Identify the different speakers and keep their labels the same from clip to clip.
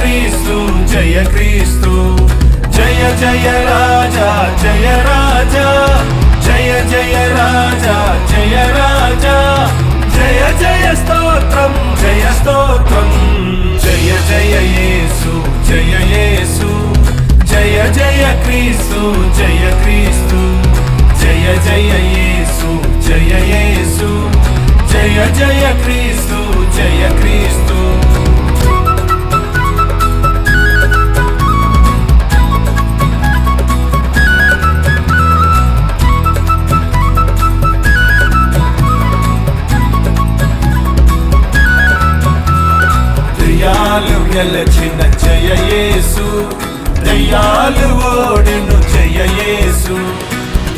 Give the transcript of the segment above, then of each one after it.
Speaker 1: క్రీస్తు జయ క్రీస్తు జయ జయ రాజా జయ రాజా జయ జయ రాజా జయ రాజా జయ జయ స్తోత్రం జయ స్తోత్రం జయ జయ యేసు జయ యేసు జయ జయ క్రీస్తు జయ క్రీస్తు జయ జయ యేసు జయ యేసు జయ జయ క్రీస్తు జయ క్రీస్తు దయ్యాలు గెలచిన జయ యేసు దయ్యాలు ఓడెను జయ యేసు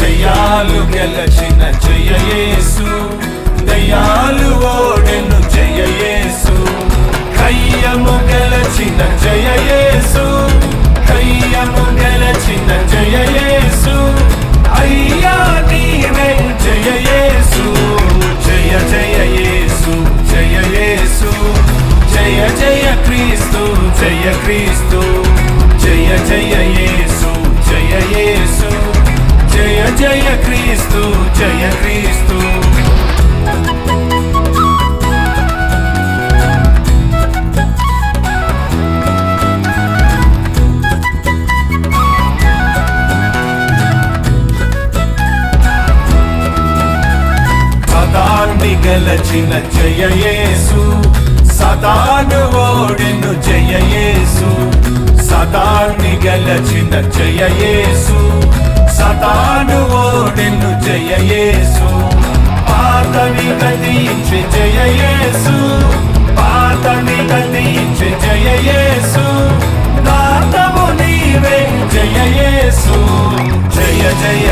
Speaker 1: దయ్యాలు గెలచిన జయ యేసు దయ్యాలు ఓడెను జయ యేసు కయ్యము గెలచిన జయ యేసు కయ్యము గెలచిన జయ యేసు అయ్యా నీవే జయ యేసు జయ జయ యేసు జయ యేసు జయ జయ క్రీస్తు జయ క్రీస్తు జయ జయ యేసు జయ యేసు జయ జయ క్రీస్తు జయ క్రీస్తు సదాన్ని గెలచిన జయ యేసు సదాను ఓడెను జయ యేసు సదాన్ని గెలచిన జయ యేసు సదాను ఓడెను జయ యేసు పాతని గతించి జయ యేసు పాతని గతించి జయ యేసు దాతము నీవే జయ యేసు జయ జయ